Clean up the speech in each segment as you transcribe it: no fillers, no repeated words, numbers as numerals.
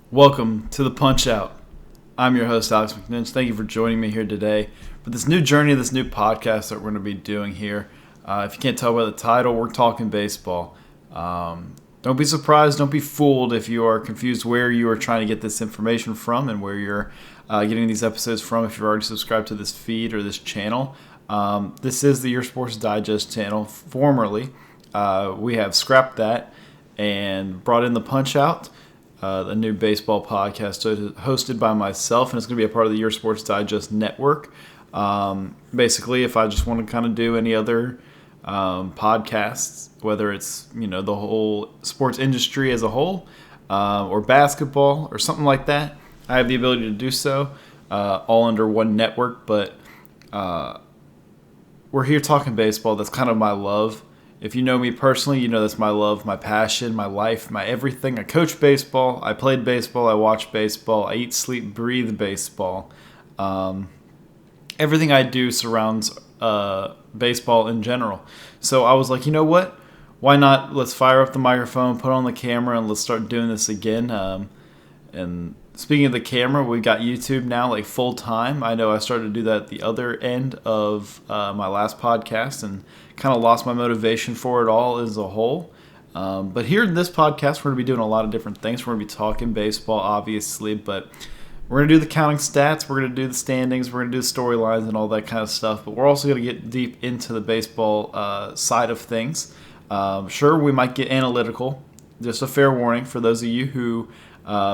Welcome to the Punch Out. I'm your host, Alex McNinch. Thank you for joining me here today for this new journey, this new podcast that we're going to be doing here. If you can't tell by the title, we're talking baseball. Don't be surprised, don't be fooled if you are confused where you are trying to get this information from and where you're getting these episodes from if you're already subscribed to this feed or this channel. This is the Your Sports Digest channel. Formerly, we have scrapped that and brought in the Punch Out. A new baseball podcast hosted by myself, and it's going to be a part of the Your Sports Digest network. Basically, if I just want to kind of do any other podcasts, whether it's the whole sports industry as a whole, or basketball or something like that, I have the ability to do so, all under one network. But we're here talking baseball. That's kind of my love. If you know me personally, you know that's my love, my passion, my life, my everything. I coach baseball. I played baseball. I watch baseball. I eat, sleep, breathe baseball. Everything I do surrounds baseball in general. So I was like, you know what? Why not? Let's fire up the microphone, put on the camera, and let's start doing this again. And speaking of the camera, we got YouTube now, like full time. I know I started to do that at the other end of my last podcast and kind of lost my motivation for it all as a whole. But here in this podcast, we're going to be doing a lot of different things. We're going to be talking baseball, obviously, but we're going to do the counting stats. We're going to do the standings. We're going to do the storylines and all that kind of stuff. But we're also going to get deep into the baseball side of things. Sure, we might get analytical. Just a fair warning for those of you who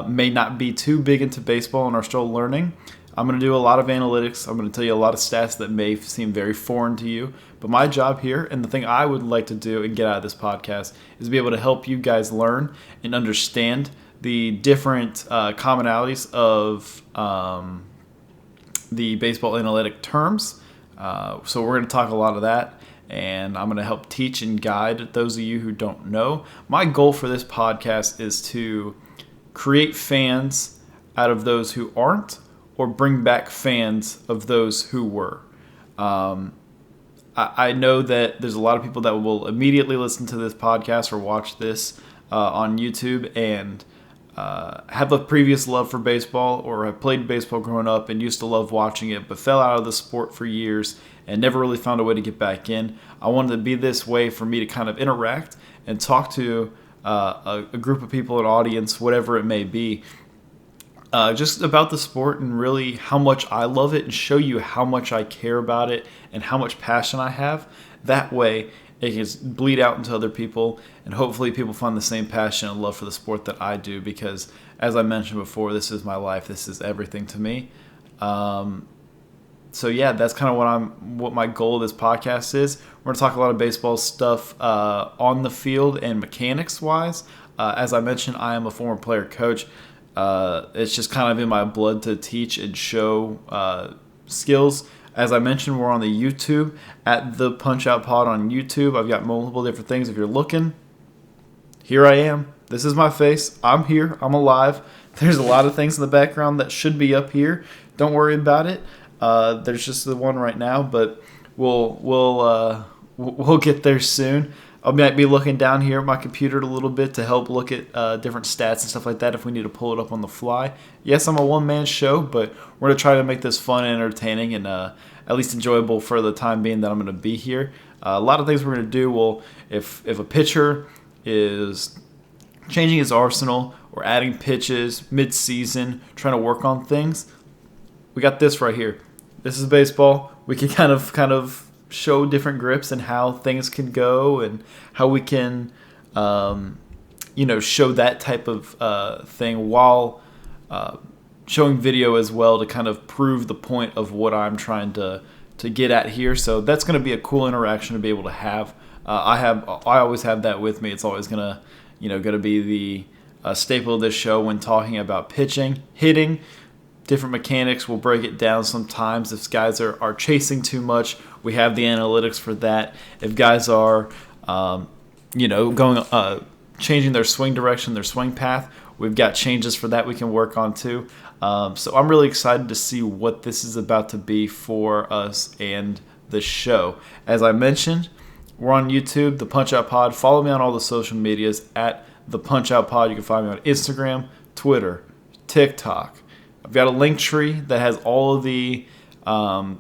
may not be too big into baseball and are still learning. I'm going to do a lot of analytics. I'm going to tell you a lot of stats that may seem very foreign to you. But my job here, and the thing I would like to do and get out of this podcast, is be able to help you guys learn and understand the different commonalities of the baseball analytic terms. So we're going to talk a lot of that, and I'm going to help teach and guide those of you who don't know. My goal for this podcast is to create fans out of those who aren't, or bring back fans of those who were. I know that there's a lot of people that will immediately listen to this podcast or watch this on YouTube and have a previous love for baseball or have played baseball growing up and used to love watching it, but fell out of the sport for years and never really found a way to get back in. I wanted to be this way for me to kind of interact and talk to a group of people, an audience, whatever it may be, just about the sport and really how much I love it and show you how much I care about it and how much passion I have. That way it can bleed out into other people, and hopefully people find the same passion and love for the sport that I do, because as I mentioned before, this is my life. This is everything to me. So yeah, that's kind of what my goal of this podcast is. We're going to talk a lot of baseball stuff on the field and mechanics wise. As I mentioned, I am a former player coach. It's just kind of in my blood to teach and show skills. As I mentioned, we're on the YouTube at the Punch Out Pod on YouTube. I've got multiple different things. If you're looking, here I am. This is my face. I'm here. I'm alive. There's a lot of things in the background that should be up here. Don't worry about it. There's just the one right now, but we'll get there soon. I might be looking down here at my computer a little bit to help look at different stats and stuff like that if we need to pull it up on the fly. Yes, I'm a one-man show, but we're going to try to make this fun and entertaining and at least enjoyable for the time being that I'm going to be here. A lot of things we're going to do, well, if a pitcher is changing his arsenal or adding pitches mid-season, trying to work on things, we got this right here. This is baseball. We can kind of show different grips and how things can go and how we can, show that type of thing while showing video as well to kind of prove the point of what I'm trying to get at here. So that's going to be a cool interaction to be able to have. I always have that with me. It's always going to be the staple of this show when talking about pitching, hitting, different mechanics. We'll break it down sometimes. If guys are chasing too much, we have the analytics for that. If guys are, changing their swing direction, their swing path, we've got changes for that we can work on too. So I'm really excited to see what this is about to be for us and the show. As I mentioned, we're on YouTube, The Punch Out Pod. Follow me on all the social medias at The Punch Out Pod. You can find me on Instagram, Twitter, TikTok. I've got a link tree that has all of the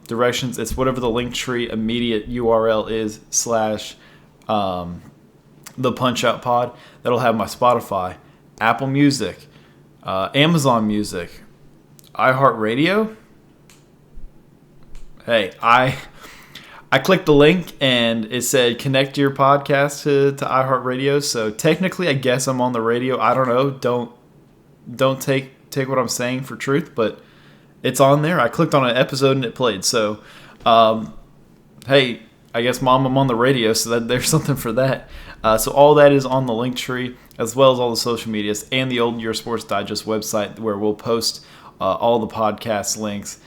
directions. It's whatever the link tree immediate URL is / the Punch Out Pod. That'll have my Spotify, Apple Music, Amazon Music, iHeartRadio. Hey, I clicked the link and it said connect your podcast to iHeartRadio. So technically, I guess I'm on the radio. I don't know. Don't take what I'm saying for truth, but it's on there. I clicked on an episode and it played. So, hey, I guess, Mom, I'm on the radio, so there's something for that. So all that is on the link tree, as well as all the social medias and the Old Year Sports Digest website, where we'll post all the podcast links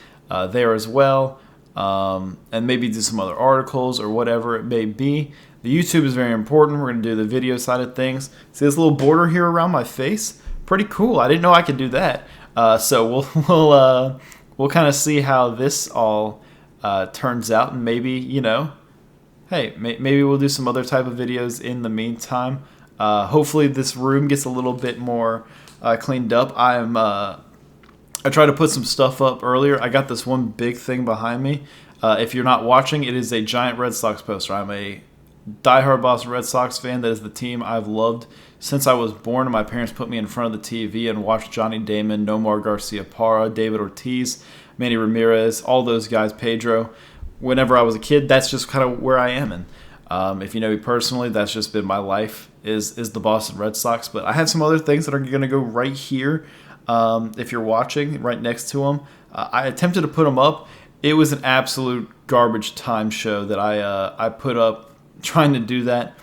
there as well, and maybe do some other articles or whatever it may be. The YouTube is very important. We're going to do the video side of things. See this little border here around my face? Pretty cool. I didn't know I could do that. So we'll kind of see how this all turns out, and maybe, hey, maybe we'll do some other type of videos in the meantime. Hopefully this room gets a little bit more cleaned up. I tried to put some stuff up earlier. I got this one big thing behind me. If you're not watching, it is a giant Red Sox poster. I'm a diehard Boston Red Sox fan. That is the team I've loved since I was born. My parents put me in front of the TV and watched Johnny Damon, Nomar Garcia-Parra, David Ortiz, Manny Ramirez, all those guys, Pedro. Whenever I was a kid, that's just kind of where I am. And if you know me personally, that's just been my life, is the Boston Red Sox. But I have some other things that are going to go right here. If you're watching, right next to them. I attempted to put them up. It was an absolute garbage time show that I put up trying to do that.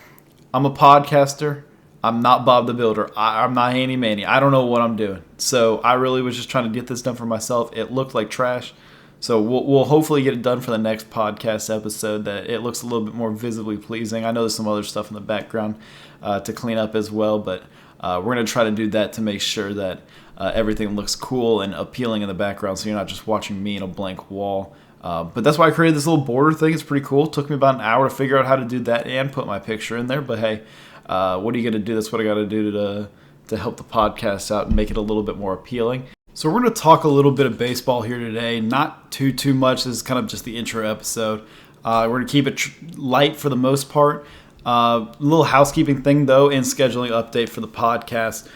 I'm a podcaster. I'm not Bob the Builder. I'm not Handy Manny. I don't know what I'm doing. So I really was just trying to get this done for myself. It looked like trash. So we'll hopefully get it done for the next podcast episode, that it looks a little bit more visibly pleasing. I know there's some other stuff in the background to clean up as well, but we're going to try to do that to make sure that everything looks cool and appealing in the background, so you're not just watching me in a blank wall. But that's why I created this little border thing. It's pretty cool. It took me about an hour to figure out how to do that and put my picture in there. But hey, what are you going to do? That's what I got to do to help the podcast out and make it a little bit more appealing. So we're going to talk a little bit of baseball here today. Not too much. This is kind of just the intro episode. We're going to keep it light for the most part. Little housekeeping thing, though, and scheduling update for the podcast.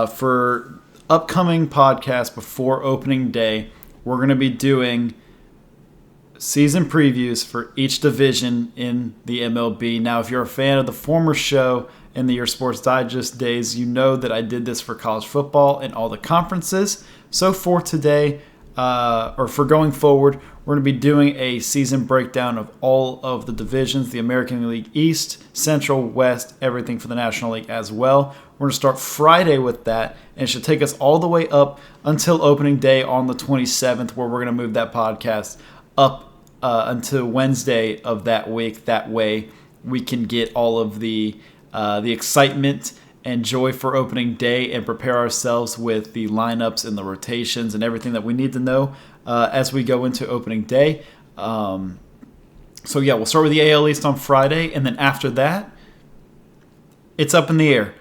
For upcoming podcast before opening day, we're going to be doing season previews for each division in the MLB. Now, if you're a fan of the former show in the Your Sports Digest days, you know that I did this for college football and all the conferences. So for today, or for going forward, we're going to be doing a season breakdown of all of the divisions, the American League East, Central, West, everything for the National League as well. We're going to start Friday with that, and it should take us all the way up until opening day on the 27th, where we're going to move that podcast up until Wednesday of that week. That way we can get all of the excitement and joy for opening day and prepare ourselves with the lineups and the rotations and everything that we need to know as we go into opening day. So yeah, we'll start with the AL East on Friday, and then after that, it's up in the air.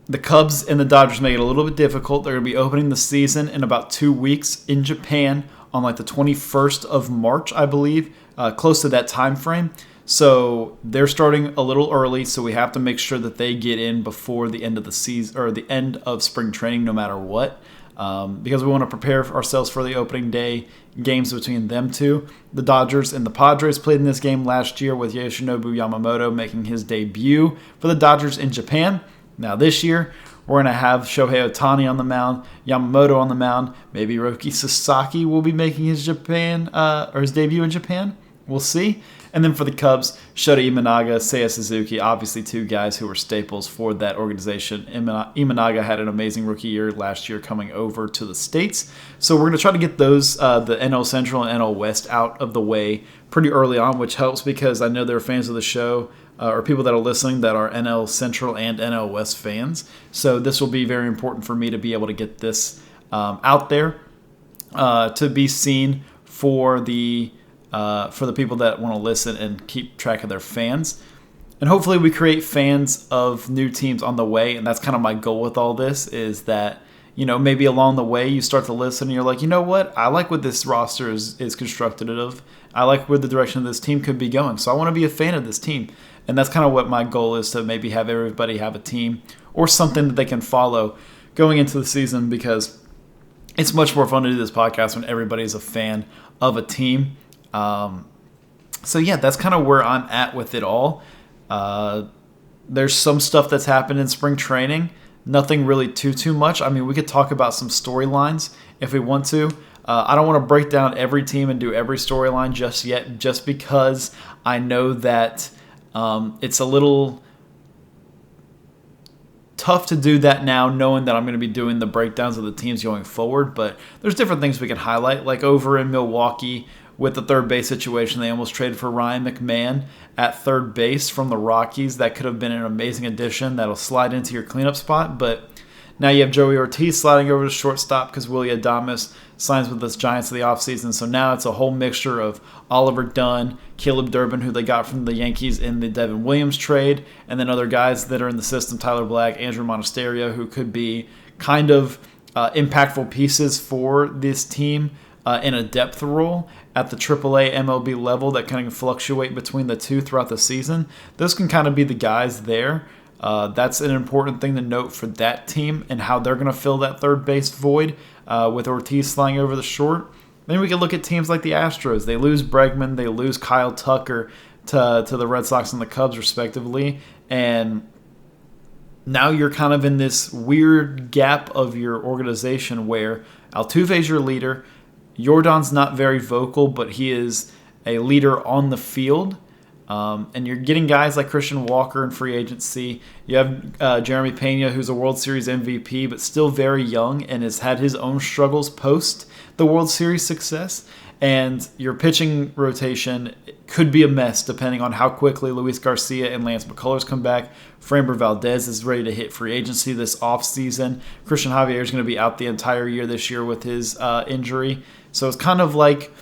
The Cubs and the Dodgers make it a little bit difficult. They're going to be opening the season in about 2 weeks in Japan on like the 21st of March, I believe, close to that time frame. So they're starting a little early, so we have to make sure that they get in before the end of the season or the end of spring training, no matter what, because we want to prepare ourselves for the opening day games between them two. The Dodgers and the Padres played in this game last year, with Yoshinobu Yamamoto making his debut for the Dodgers in Japan. Now this year, we're going to have Shohei Ohtani on the mound, Yamamoto on the mound. Maybe Roki Sasaki will be making his debut in Japan. We'll see. And then for the Cubs, Shota Imanaga, Seiya Suzuki, obviously two guys who were staples for that organization. Imanaga had an amazing rookie year last year coming over to the States. So we're going to try to get those, the NL Central and NL West, out of the way pretty early on, which helps because I know there are fans of the show or people that are listening that are NL Central and NL West fans. So this will be very important for me to be able to get this out there to be seen for the people that want to listen and keep track of their fans. And hopefully we create fans of new teams on the way. And that's kind of my goal with all this, is that, maybe along the way you start to listen and you're like, you know what? I like what this roster is constructed of. I like where the direction of this team could be going. So I want to be a fan of this team. And that's kind of what my goal is, to maybe have everybody have a team or something that they can follow going into the season, because it's much more fun to do this podcast when everybody's a fan of a team. So yeah, that's kind of where I'm at with it all. There's some stuff that's happened in spring training. Nothing really too much. I mean, we could talk about some storylines if we want to. I don't want to break down every team and do every storyline just yet, just because I know that it's a little tough to do that now, knowing that I'm going to be doing the breakdowns of the teams going forward. But there's different things we can highlight, like over in Milwaukee with the third base situation. They almost traded for Ryan McMahon at third base from the Rockies. That could have been an amazing addition that'll slide into your cleanup spot. But now you have Joey Ortiz sliding over to shortstop because Willy Adames signs with the Giants in the offseason. So now it's a whole mixture of Oliver Dunn, Caleb Durbin, who they got from the Yankees in the Devin Williams trade, and then other guys that are in the system, Tyler Black, Andrew Monasterio, who could be kind of impactful pieces for this team in a depth role at the AAA MLB level that kind of fluctuate between the two throughout the season. Those can kind of be the guys there. That's an important thing to note for that team and how they're going to fill that third base void with Ortiz flying over the short. Then we can look at teams like the Astros. They lose Bregman, they lose Kyle Tucker to the Red Sox and the Cubs respectively, and now you're kind of in this weird gap of your organization where Altuve's your leader. Yordan's not very vocal, but he is a leader on the field. And you're getting guys like Christian Walker in free agency. You have Jeremy Pena, who's a World Series MVP, but still very young and has had his own struggles post the World Series success. And your pitching rotation could be a mess depending on how quickly Luis Garcia and Lance McCullers come back. Framber Valdez is ready to hit free agency this offseason. Christian Javier is going to be out the entire year this year with his injury. So it's kind of like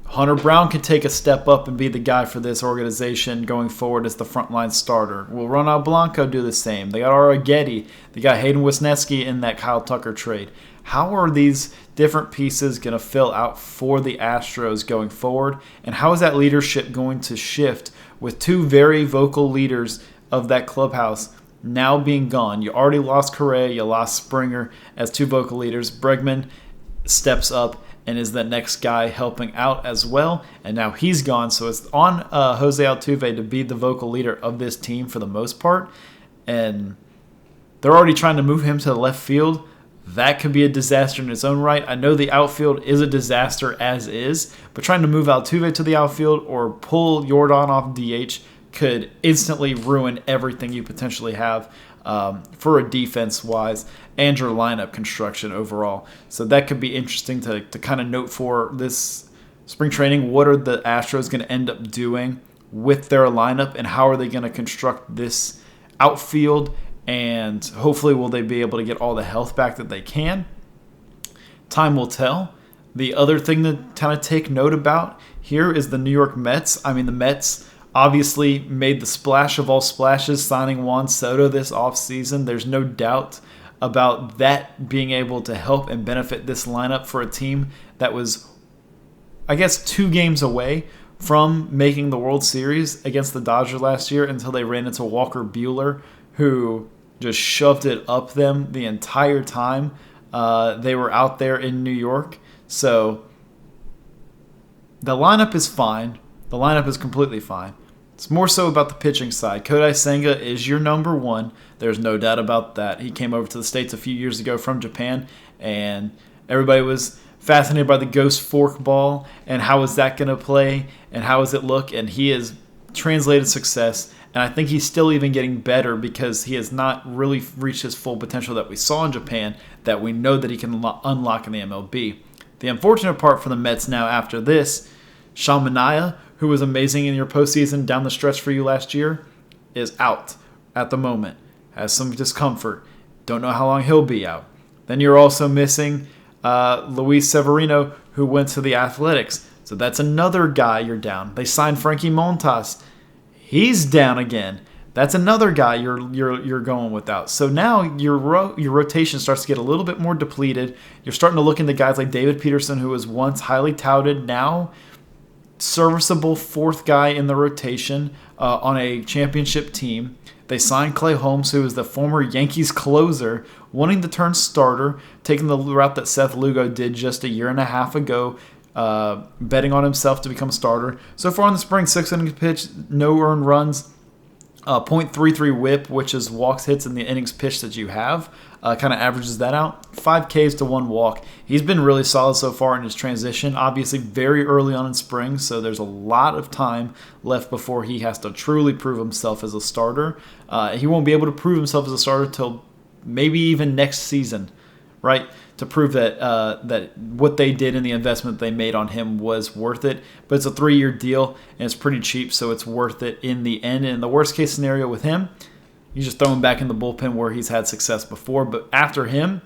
Hunter Brown could take a step up and be the guy for this organization going forward as the frontline starter. Will Ronald Blanco do the same? They got Ara Getty. They got Hayden Wesneski in that Kyle Tucker trade. How are these different pieces going to fill out for the Astros going forward? And how is that leadership going to shift with two very vocal leaders of that clubhouse now being gone? You already lost Correa. You lost Springer as two vocal leaders. Bregman steps up and is the next guy helping out as well. And now he's gone, so it's on Jose Altuve to be the vocal leader of this team for the most part. And they're already trying to move him to the left field. That could be a disaster in its own right. I know the outfield is a disaster as is, but trying to move Altuve to the outfield or pull Yordan off DH could instantly ruin everything you potentially have for a defense-wise and your lineup construction overall. So that could be interesting to kind of note for this spring training. What are the Astros going to end up doing with their lineup, and how are they going to construct this outfield, and hopefully will they be able to get all the health back that they can? Time will tell. The other thing to kind of take note about here is the New York Mets. I mean, the Mets obviously made the splash of all splashes signing Juan Soto this offseason. There's no doubt about that being able to help and benefit this lineup for a team that was, I guess, 2 games away from making the World Series against the Dodgers last year until they ran into Walker Buehler, who just shoved it up them the entire time they were out there in New York. So the lineup is fine. The lineup is completely fine. It's more so about the pitching side. Kodai Senga is your number one. There's no doubt about that. He came over to the States a few years ago from Japan, and everybody was fascinated by the ghost fork ball and how is that going to play and how does it look. And he has translated success, and I think he's still even getting better because he has not really reached his full potential that we saw in Japan that we know that he can unlock in the MLB. The unfortunate part for the Mets now after this, Sean Manaea, who was amazing in your postseason down the stretch for you last year, is out at the moment. Has some discomfort. Don't know how long he'll be out. Then you're also missing Luis Severino, who went to the Athletics. So that's another guy you're down. They signed Frankie Montas. He's down again. That's another guy you're going without. So now your rotation starts to get a little bit more depleted. You're starting to look into guys like David Peterson, who was once highly touted, now serviceable fourth guy in the rotation on a championship team. They signed Clay Holmes, who is the former Yankees closer, wanting to turn starter, taking the route that Seth Lugo did just a year and a half ago, betting on himself to become a starter. So far in the spring, 6 innings pitched, no earned runs, .33 whip, which is walks, hits, and the innings pitched that you have. Kind of averages that out. 5 Ks to 1 walk. He's been really solid so far in his transition. Obviously, very early on in spring, so there's a lot of time left before he has to truly prove himself as a starter. He won't be able to prove himself as a starter till maybe even next season, right? To prove that that what they did and the investment they made on him was worth it. But it's a 3-year deal, and it's pretty cheap, so it's worth it in the end. And in the worst-case scenario with him, you just throw him back in the bullpen where he's had success before. But after him,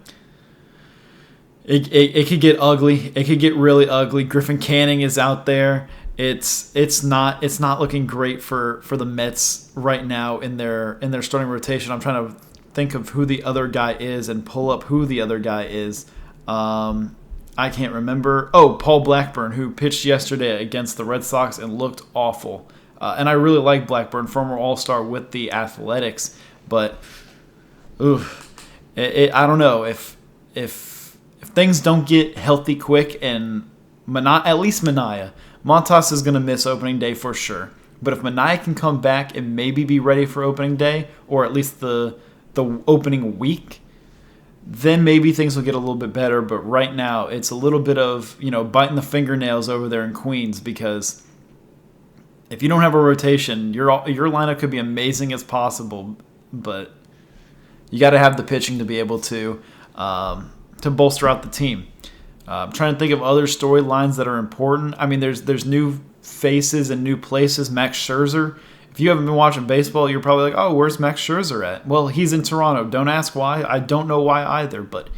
it could get ugly. It could get really ugly. Griffin Canning is out there. It's not looking great for the Mets right now in their starting rotation. I'm trying to think of who the other guy is and pull up who the other guy is. I can't remember. Oh, Paul Blackburn, who pitched yesterday against the Red Sox and looked awful. And I really like Blackburn, former All-Star with the Athletics. But, I don't know. If things don't get healthy quick, and at least Manaea, Montas is going to miss opening day for sure. But if Manaea can come back and maybe be ready for opening day, or at least the opening week, then maybe things will get a little bit better. But right now, it's a little bit of, biting the fingernails over there in Queens, because if you don't have a rotation, your lineup could be amazing as possible, but you got to have the pitching to be able to bolster out the team. I'm trying to think of other storylines that are important. I mean, there's new faces and new places. Max Scherzer. If you haven't been watching baseball, you're probably like, oh, where's Max Scherzer at? Well, he's in Toronto. Don't ask why. I don't know why either, but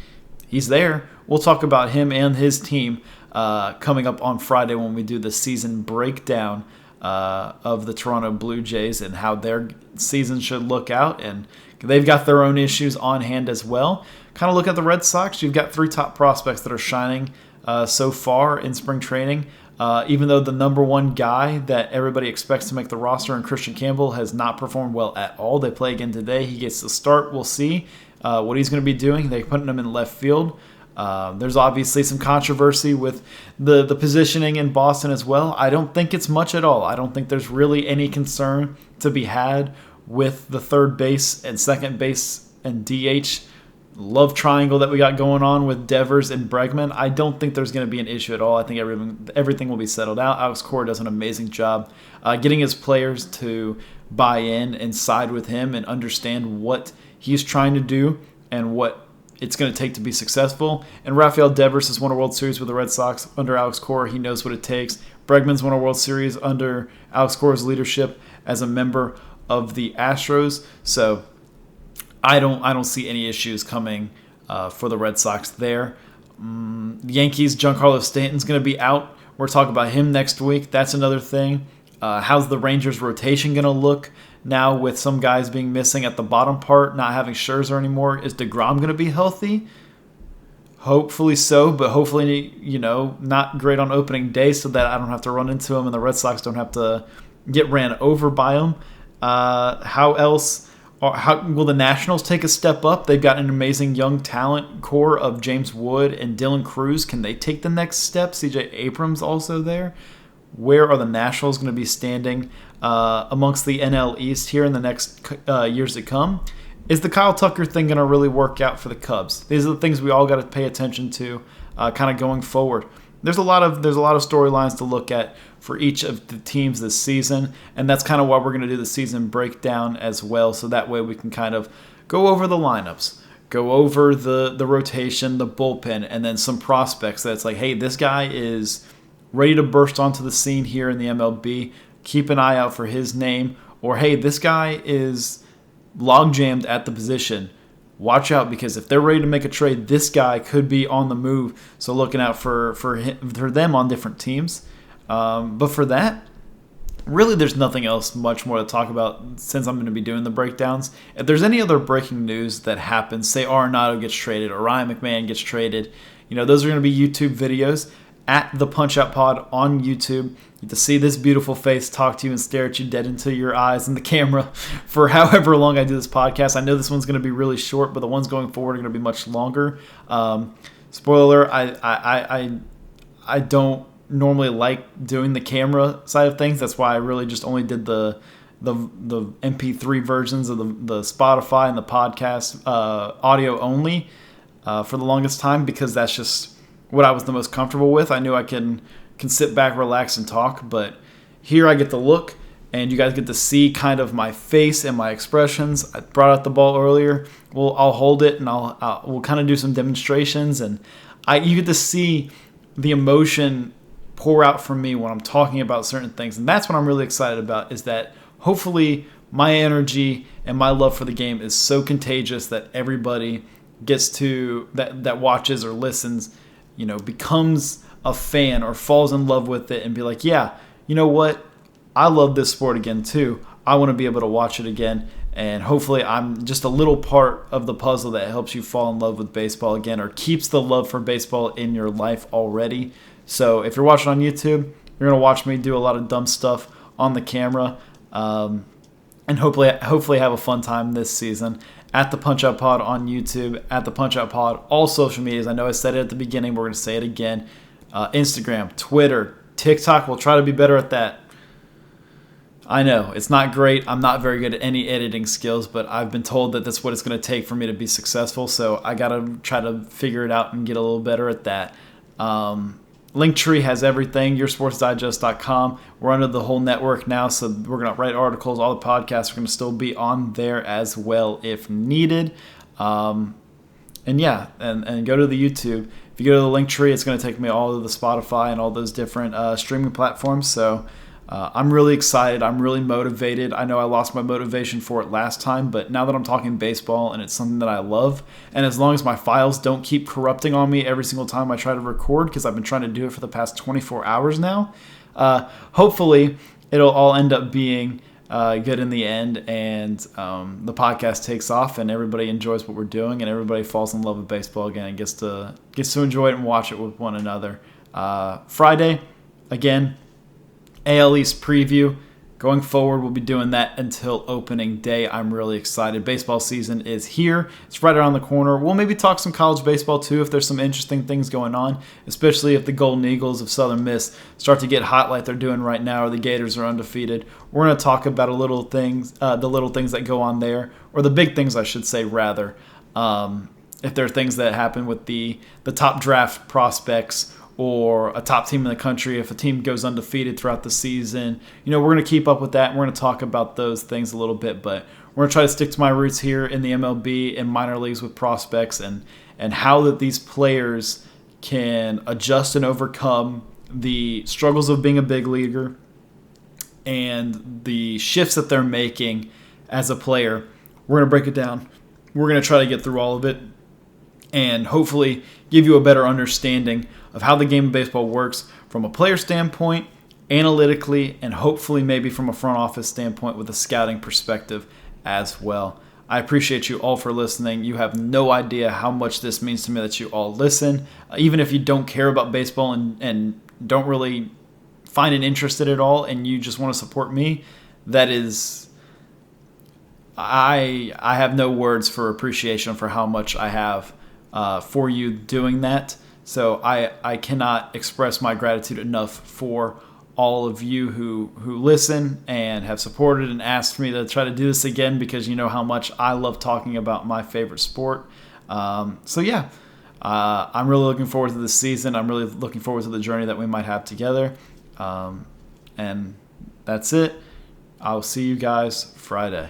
he's there. We'll talk about him and his team coming up on Friday when we do the season breakdown of the Toronto Blue Jays and how their season should look out. And they've got their own issues on hand as well. Kind of look at the Red Sox. You've got 3 top prospects that are shining so far in spring training. Even though the number one guy that everybody expects to make the roster, and Christian Campbell, has not performed well at all. They play again today. He gets the start. We'll see what he's going to be doing. They're putting him in left field. There's obviously some controversy with the positioning in Boston as well. I don't think it's much at all. I don't think there's really any concern to be had with the third base and second base and DH love triangle that we got going on with Devers and Bregman. I don't think there's going to be an issue at all. I think everything will be settled out. Alex Cora does an amazing job getting his players to buy in and side with him and understand what he's trying to do and what it's going to take to be successful. And Rafael Devers has won a World Series with the Red Sox under Alex Cora. He knows what it takes. Bregman's won a World Series under Alex Cora's leadership as a member of the Astros. So I don't see any issues coming for the Red Sox there. Yankees, Giancarlo Stanton's going to be out. We're talking about him next week. That's another thing. How's the Rangers' rotation going to look now with some guys being missing at the bottom part, not having Scherzer anymore? Is DeGrom going to be healthy? Hopefully so, but hopefully, not great on opening day so that I don't have to run into him and the Red Sox don't have to get ran over by him. How will the Nationals take a step up? They've got an amazing young talent core of James Wood and Dylan Cruz. Can they take the next step? CJ Abrams also there. Where are the Nationals going to be standing amongst the NL East here in the next years to come? Is the Kyle Tucker thing going to really work out for the Cubs? These are the things we all got to pay attention to kind of going forward. There's a lot of storylines to look at for each of the teams this season, and that's kind of why we're going to do the season breakdown as well, so that way we can kind of go over the lineups, go over the rotation, the bullpen, and then some prospects that's like, hey, this guy is ready to burst onto the scene here in the MLB. Keep an eye out for his name. Or, hey, this guy is log-jammed at the position. Watch out, because if they're ready to make a trade, this guy could be on the move. So looking out for them on different teams. But for that, really, there's nothing else much more to talk about since I'm going to be doing the breakdowns. If there's any other breaking news that happens, say Arenado gets traded or Ryan McMahon gets traded, those are going to be YouTube videos at the Punch Out Pod on YouTube. You get to see this beautiful face talk to you and stare at you dead into your eyes in the camera for however long I do this podcast. I know this one's going to be really short, but the ones going forward are going to be much longer. Spoiler alert, I don't normally like doing the camera side of things. That's why I really just only did the MP3 versions of the Spotify and the podcast audio only for the longest time, because that's just what I was the most comfortable with. I knew I can sit back, relax, and talk, but here I get to look, and you guys get to see kind of my face and my expressions. I brought out the ball earlier. Well, I'll hold it, and we'll kind of do some demonstrations, and you get to see the emotion pour out from me when I'm talking about certain things. And that's what I'm really excited about, is that hopefully my energy and my love for the game is so contagious that everybody gets to, that watches or listens, becomes a fan or falls in love with it and be like, yeah, you know what? I love this sport again too. I want to be able to watch it again. And hopefully I'm just a little part of the puzzle that helps you fall in love with baseball again, or keeps the love for baseball in your life already. So if you're watching on YouTube, you're going to watch me do a lot of dumb stuff on the camera, and hopefully have a fun time this season. At the Punch Out Pod on YouTube, at the Punch Out Pod, all social medias. I know I said it at the beginning, but we're going to say it again. Instagram, Twitter, TikTok. We'll try to be better at that. I know, it's not great. I'm not very good at any editing skills, but I've been told that that's what it's going to take for me to be successful. So I got to try to figure it out and get a little better at that. Linktree has everything, yoursportsdigest.com. We're under the whole network now, so we're going to write articles. All the podcasts are going to still be on there as well if needed. And go to the YouTube. If you go to the Linktree, it's going to take me all to the Spotify and all those different streaming platforms. So I'm really excited. I'm really motivated. I know I lost my motivation for it last time, but now that I'm talking baseball and it's something that I love, and as long as my files don't keep corrupting on me every single time I try to record, because I've been trying to do it for the past 24 hours now, hopefully it'll all end up being good in the end, and the podcast takes off and everybody enjoys what we're doing and everybody falls in love with baseball again and gets to enjoy it and watch it with one another. Friday, again, AL East preview. Going forward, we'll be doing that until opening day. I'm really excited. Baseball season is here. It's right around the corner. We'll maybe talk some college baseball too if there's some interesting things going on, especially if the Golden Eagles of Southern Miss start to get hot like they're doing right now, or the Gators are undefeated. We're going to talk about the little things that go on there, or the big things, I should say, rather. If there are things that happen with the top draft prospects, or a top team in the country, if a team goes undefeated throughout the season. We're going to keep up with that, and we're going to talk about those things a little bit, but we're going to try to stick to my roots here in the MLB and minor leagues with prospects, and how that these players can adjust and overcome the struggles of being a big leaguer and the shifts that they're making as a player. We're going to break it down. We're going to try to get through all of it and hopefully give you a better understanding of how the game of baseball works from a player standpoint, analytically, and hopefully maybe from a front office standpoint with a scouting perspective as well. I appreciate you all for listening. You have no idea how much this means to me that you all listen. Even if you don't care about baseball and don't really find it interested at all, and you just want to support me, that is, I have no words for appreciation for how much I have for you doing that. So I cannot express my gratitude enough for all of you who listen and have supported and asked me to try to do this again, because you know how much I love talking about my favorite sport. I'm really looking forward to this season. I'm really looking forward to the journey that we might have together. And that's it. I'll see you guys Friday.